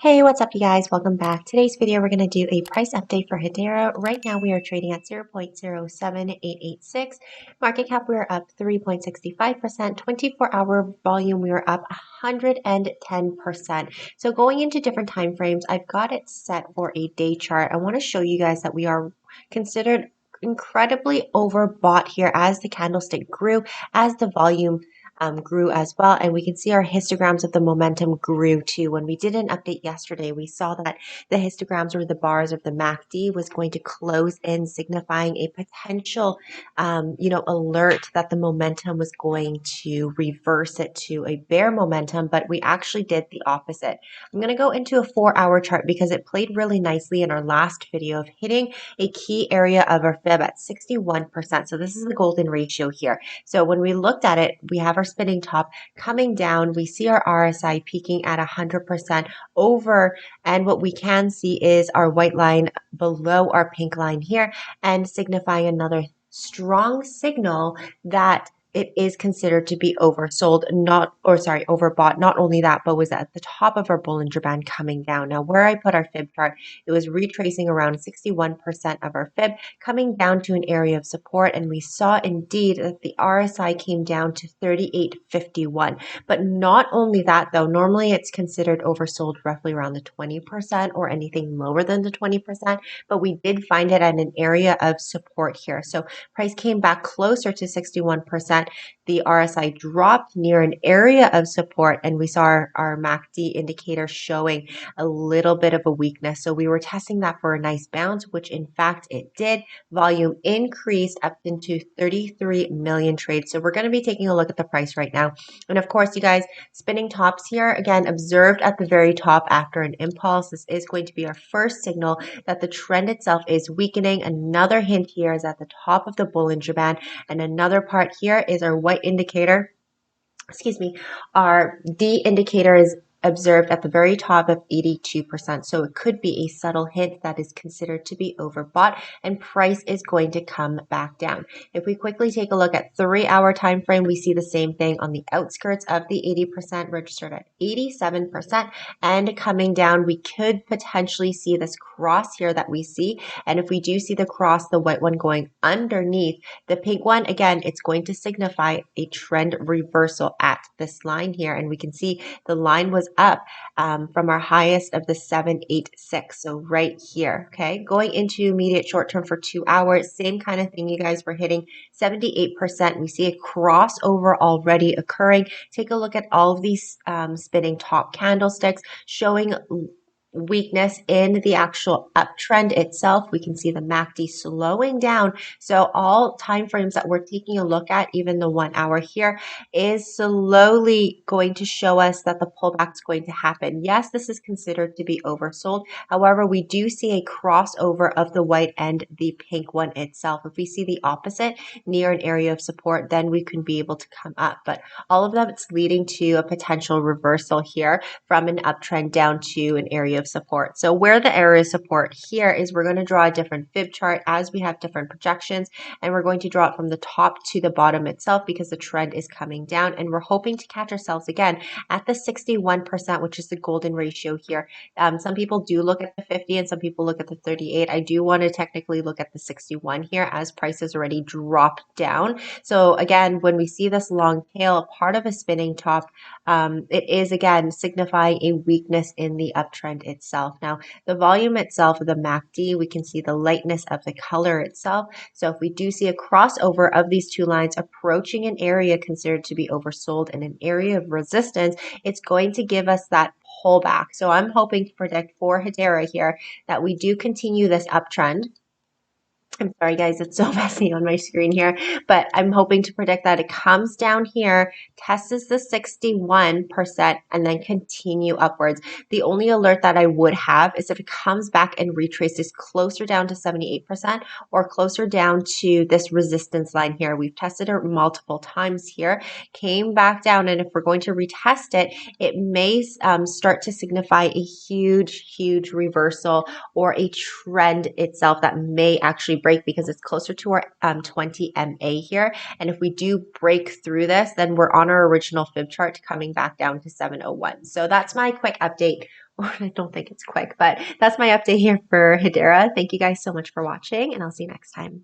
Hey, what's up, you guys? Welcome back. Today's video, we're going to do a price update for Hedera. Right now, we are trading at 0.07886. Market cap, we are up 3.65%. 24-hour volume, we are up 110%. So going into different time frames, I've got it set for a day chart. I want to show you guys that we are considered incredibly overbought here as the candlestick grew, as the volume grew as well. And we can see our histograms of the momentum grew too. When we did an update yesterday, we saw that the histograms or the bars of the MACD was going to close in, signifying a potential, alert that the momentum was going to reverse it to a bear momentum, but we actually did the opposite. I'm going to go into a 4-hour chart because it played really nicely in our last video of hitting a key area of our fib at 61%. So this is the golden ratio here. So when we looked at it, we have our spinning top coming down. We see our RSI peaking at 100% over. And what we can see is our white line below our pink line here and signifying another strong signal that it is considered to be oversold, overbought. Not only that, but was at the top of our Bollinger Band coming down. Now, where I put our fib chart, it was retracing around 61% of our fib, coming down to an area of support. And we saw indeed that the RSI came down to 38.51. But not only that, though, normally it's considered oversold roughly around the 20% or anything lower than the 20%. But we did find it at an area of support here. So price came back closer to 61%. The RSI dropped near an area of support, and we saw our MACD indicator showing a little bit of a weakness. So we were testing that for a nice bounce, which in fact it did. Volume increased up into 33 million trades. So we're going to be taking a look at the price right now. And of course, you guys, spinning tops here, again, observed at the very top after an impulse. This is going to be our first signal that the trend itself is weakening. Another hint here is at the top of the Bollinger Band, and another part here is our white indicator. Our D indicator is observed at the very top of 82%. So it could be a subtle hint that is considered to be overbought, and price is going to come back down. If we quickly take a look at 3-hour time frame, we see the same thing on the outskirts of the 80%, registered at 87%, and coming down. We could potentially see this cross here that we see. And if we do see the cross, the white one going underneath the pink one, again, it's going to signify a trend reversal at this line here. And we can see the line was up from our highest of the 786. So right here, okay? Going into immediate short term for 2 hours, same kind of thing, you guys. Were hitting 78%. We see a crossover already occurring. Take a look at all of these spinning top candlesticks showing weakness in the actual uptrend itself. We can see the MACD slowing down. So all time frames that we're taking a look at, even the 1 hour here, is slowly going to show us that the pullback is going to happen. Yes, this is considered to be oversold. However, we do see a crossover of the white and the pink one itself. If we see the opposite near an area of support, then we can be able to come up. But all of that, it's leading to a potential reversal here from an uptrend down to an area of support. So where the area of support here is, we're going to draw a different fib chart as we have different projections, and we're going to draw it from the top to the bottom itself because the trend is coming down, and we're hoping to catch ourselves again at the 61%, which is the golden ratio here. Some people do look at the 50 and some people look at the 38. I do want to technically look at the 61 here as prices already dropped down. So again, when we see this long tail, part of a spinning top, it is again signifying a weakness in the uptrend itself. Now, the volume itself of the MACD, we can see the lightness of the color itself. So if we do see a crossover of these two lines approaching an area considered to be oversold and an area of resistance, it's going to give us that pullback. So I'm hoping to predict for Hedera here that we do continue this uptrend. I'm sorry, guys, it's so messy on my screen here, but I'm hoping to predict that it comes down here, tests the 61%, and then continue upwards. The only alert that I would have is if it comes back and retraces closer down to 78% or closer down to this resistance line here. We've tested it multiple times here, came back down, and if we're going to retest it, it may start to signify a huge reversal or a trend itself that may actually break, because it's closer to our 20 MA here. And if we do break through this, then we're on our original fib chart coming back down to 701. So that's my quick update I don't think it's quick, but that's my update here for Hedera. Thank you guys so much for watching, and I'll see you next time.